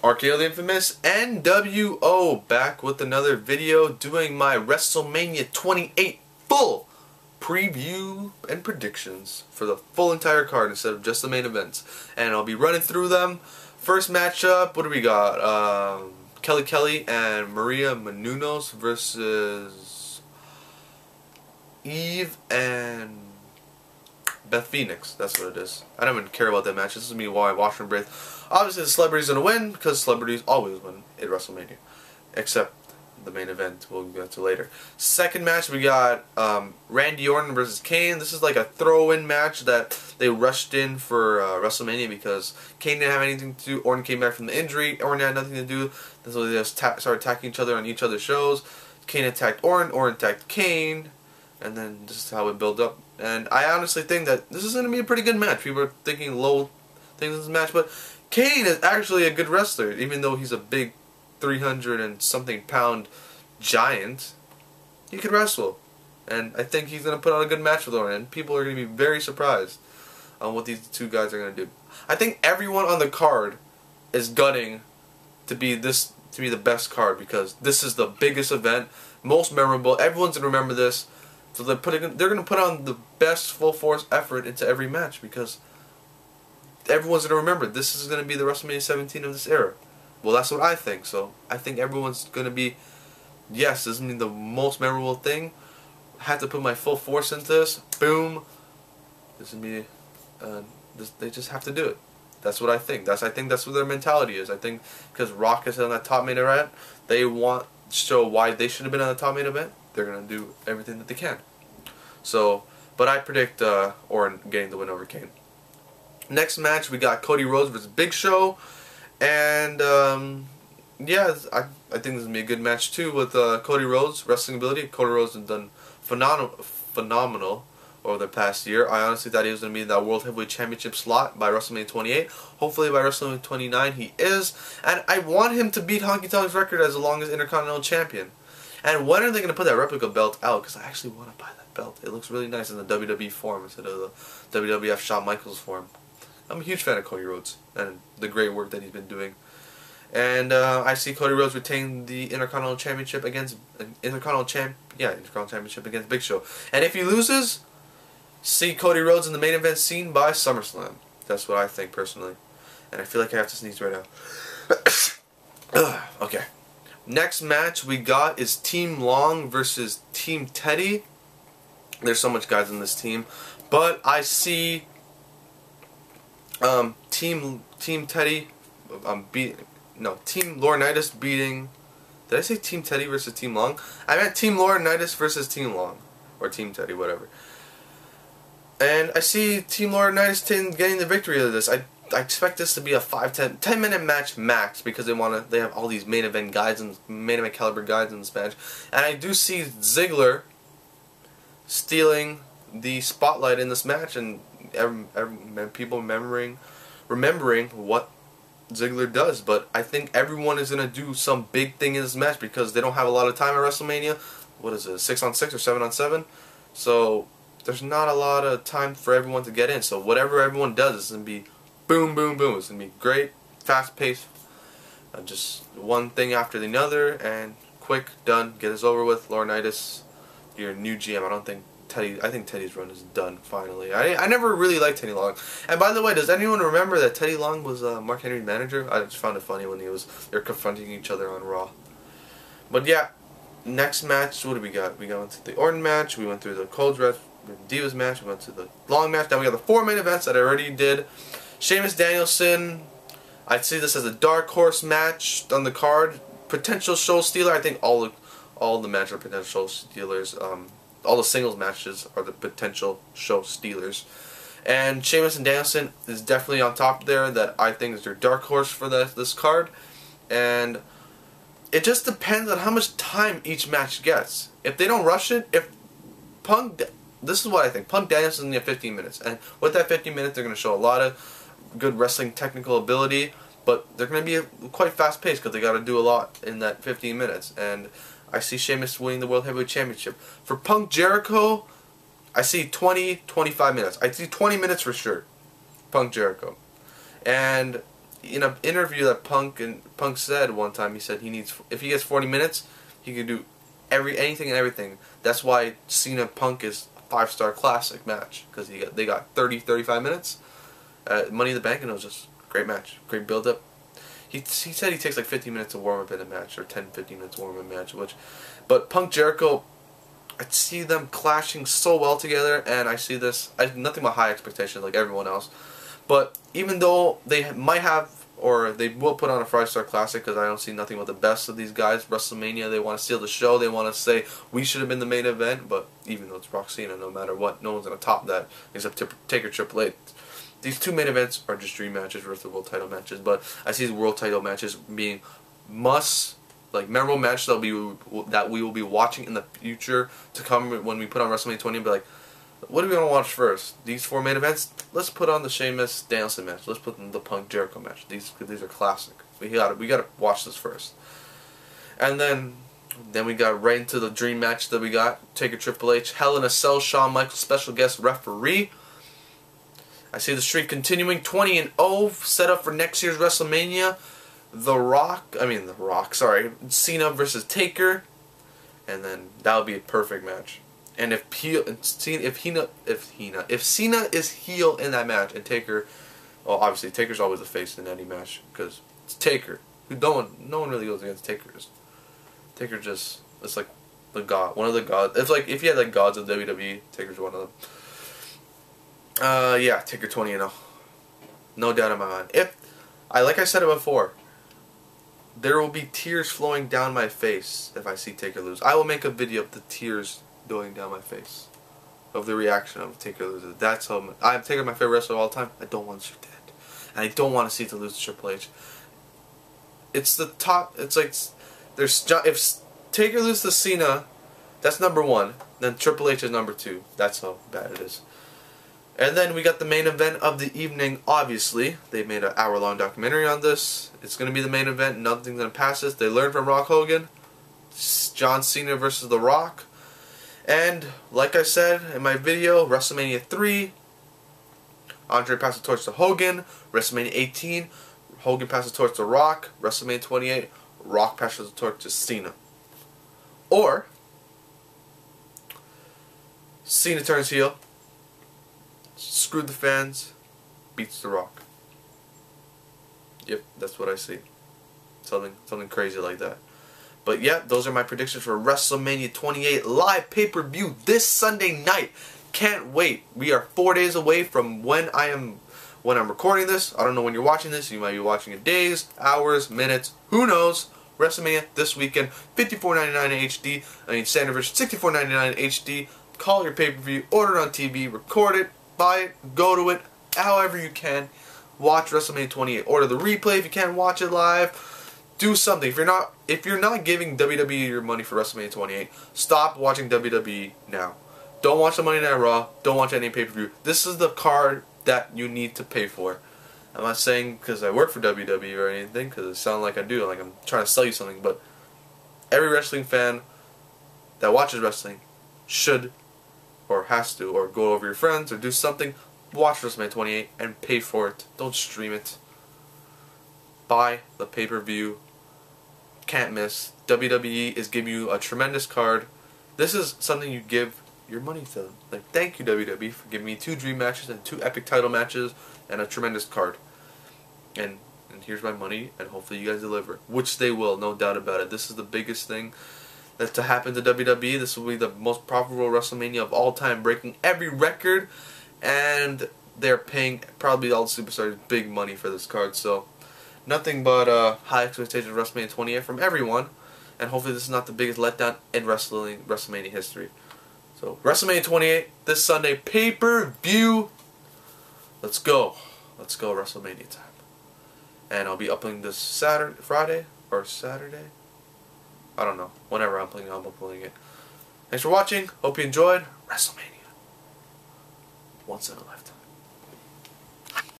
RKO the Infamous NWO back with another video doing my WrestleMania 28 full preview and predictions for the full entire card instead of just the main events. And I'll be running through them. First matchup, what do we got? Kelly and Maria Menounos versus Eve and Beth Phoenix. That's what it is. I don't even care about that match. This is me while I watch from breathe. Obviously the celebrity's gonna win because celebrities always win at WrestleMania. Except the main event we'll get to later. Second match we got Randy Orton versus Kane. This is like a throw-in match that they rushed in for WrestleMania because Kane didn't have anything to do. Orton came back from the injury. Orton had nothing to do. So they just started attacking each other on each other's shows. Kane attacked Orton. Orton attacked Kane. And then this is how it built up. And I honestly think that this is going to be a pretty good match. People are thinking low things in this match, but Kane is actually a good wrestler, even though he's a big 300 and something pound giant. He could wrestle. And I think he's going to put on a good match with Orton. And people are going to be very surprised on what these two guys are going to do. I think everyone on the card is gunning to be the best card because this is the biggest event, most memorable. Everyone's going to remember this. So they're going to put on the best full force effort into every match because everyone's going to remember this is going to be the WrestleMania 17 of this era. Well, that's what I think. So I think everyone's going to be, yes, this is the most memorable thing. I have to put my full force into this. Boom. This is me. They just have to do it. That's what I think. I think that's what their mentality is. I think because Rock is on that top main event, they want to show why they should have been on the top main event. They're going to do everything that they can. So, but I predict Orton getting the win over Kane. Next match, we got Cody Rhodes versus Big Show. And, yeah, I think this is going to be a good match, too, with Cody Rhodes' wrestling ability. Cody Rhodes has done phenomenal over the past year. I honestly thought he was going to be in that World Heavyweight Championship slot by WrestleMania 28. Hopefully by WrestleMania 29 he is. And I want him to beat Honky Tonk's record as long as Intercontinental Champion. And when are they going to put that replica belt out? Because I actually want to buy that belt. It looks really nice in the WWE form instead of the WWF Shawn Michaels form. I'm a huge fan of Cody Rhodes and the great work that he's been doing. And I see Cody Rhodes retain the Intercontinental Championship against Intercontinental Championship against Big Show. And if he loses, see Cody Rhodes in the main event scene by SummerSlam. That's what I think personally. And I feel like I have to sneeze right now. Okay. Next match we got is Team Long versus Team Teddy. There's so much guys in this team, but I see Team Teddy Team Laurinaitis beating. Did I say Team Teddy versus Team Long? I meant Team Laurinaitis versus Team Long, or Team Teddy, whatever. And I see Team Laurinaitis getting the victory of this. I expect this to be a 10 minute match max because they have all these main event guys and main event caliber guys in this match. And I do see Ziggler stealing the spotlight in this match and people remembering what Ziggler does. But I think everyone is going to do some big thing in this match because they don't have a lot of time at WrestleMania. What is it, 6-on-6 or 7-on-7? So there's not a lot of time for everyone to get in. So whatever everyone does is going to be boom, boom, boom. It's going to be great, fast-paced, just one thing after the other, and quick, done, get this over with. Laurinaitis, your new GM. I think Teddy's run is done, finally. I never really liked Teddy Long. And by the way, does anyone remember that Teddy Long was Mark Henry's manager? I just found it funny when they were confronting each other on Raw. But yeah, next match, what do we got? We went to the Orton match, we went through the Cold Red Divas match, we went to the Long match, now we got the 4 main events that I already did. Sheamus Danielson, I'd see this as a dark horse match on the card. Potential show stealer. I think all the matches are potential show stealers. All the singles matches are the potential show stealers. And Sheamus and Danielson is definitely on top there. That I think is their dark horse for this card. And it just depends on how much time each match gets. If they don't rush it, this is what I think. Punk Danielson needs 15 minutes, and with that 15 minutes, they're going to show a lot of good wrestling technical ability, but they're going to be quite fast paced because they got to do a lot in that 15 minutes. And I see Sheamus winning the World Heavyweight Championship. For Punk Jericho, I see 20-25 minutes. I see 20 minutes for sure. Punk Jericho. And in an interview that Punk said one time, he said if he gets 40 minutes, he can do anything and everything. That's why Cena Punk is a 5-star classic match, because they got 35 minutes. Money in the Bank, and it was just a great match, great build up. He said he takes like 15 minutes to warm up in a match, or 10-15 minutes to warm up in a match, but Punk Jericho, I see them clashing so well together, and I see this. I have nothing but high expectations, like everyone else. But even though they might have, or they will put on a 5-star classic, because I don't see nothing but the best of these guys. WrestleMania, they want to steal the show. They want to say we should have been the main event. But even though it's Rock Cena, no matter what, no one's gonna top that except Taker Triple H. These two main events are just dream matches versus world title matches. But I see these world title matches being memorable matches that we will be watching in the future to come when we put on WrestleMania 20 and be like, what are we going to watch first? These 4 main events? Let's put on the Sheamus Danielson match. Let's put on the Punk Jericho match. These are classic. We gotta watch this first. And then we got right into the dream match that we got. Taker Triple H, Hell in a Cell, Shawn Michaels, special guest referee. I see the streak continuing, 20-0, set up for next year's WrestleMania. Cena versus Taker, and then that would be a perfect match. And if Cena is heel in that match, and Taker, well, obviously Taker's always the face in any match because it's Taker. No one really goes against Taker. Taker it's like the god, one of the gods. It's like if you had like gods of WWE, Taker's one of them. Yeah, Taker 20-0, no doubt in my mind. Like I said it before, there will be tears flowing down my face if I see Taker lose. I will make a video of the tears going down my face, of the reaction of Taker losing. That's how I'm Taker, my favorite wrestler of all time. I don't want to see that, and I don't want to see it to lose to Triple H. It's the top. It's like if Taker loses to Cena, that's number 1. Then Triple H is number 2. That's how bad it is. And then we got the main event of the evening, obviously. They made an hour-long documentary on this. It's going to be the main event. Nothing's going to pass this. They learned from Rock Hogan. John Cena versus The Rock. And, like I said in my video, WrestleMania 3, Andre passed the torch to Hogan. WrestleMania 18, Hogan passed the torch to Rock. WrestleMania 28, Rock passes the torch to Cena. Or, Cena turns heel, screwed the fans, beats The Rock. Yep, that's what I see. Something crazy like that. But yeah, those are my predictions for WrestleMania 28 live pay-per-view this Sunday night. Can't wait. We are 4 days away from when I'm recording this. I don't know when you're watching this. You might be watching in days, hours, minutes. Who knows? WrestleMania this weekend, $54.99 in HD. Standard version, $64.99 in HD. Call your pay-per-view, order it on TV, record it, buy it, go to it, however you can. Watch WrestleMania 28. Order the replay if you can't watch it live. Do something. If you're not giving WWE your money for WrestleMania 28, stop watching WWE now. Don't watch the Monday Night Raw. Don't watch any pay-per-view. This is the card that you need to pay for. I'm not saying because I work for WWE or anything, because it sounds like I do, like I'm trying to sell you something, but every wrestling fan that watches wrestling should, or has to, or go over your friends, or do something, watch WrestleMania 28 and pay for it. Don't stream it. Buy the pay-per-view. Can't miss. WWE is giving you a tremendous card. This is something you give your money to them. Like, thank you WWE for giving me 2 dream matches and 2 epic title matches and a tremendous card. And here's my money, and hopefully you guys deliver. Which they will, no doubt about it. This is the biggest thing that's to happen to WWE. This will be the most profitable WrestleMania of all time, breaking every record, and they're paying probably all the superstars big money for this card. So nothing but high expectations of WrestleMania 28 from everyone, and hopefully this is not the biggest letdown in WrestleMania history. So WrestleMania 28 this Sunday, pay-per-view. Let's go WrestleMania time. And I'll be uploading this Friday or Saturday. I don't know. Whenever I'm uploading it. Thanks for watching. Hope you enjoyed WrestleMania. Once in a lifetime.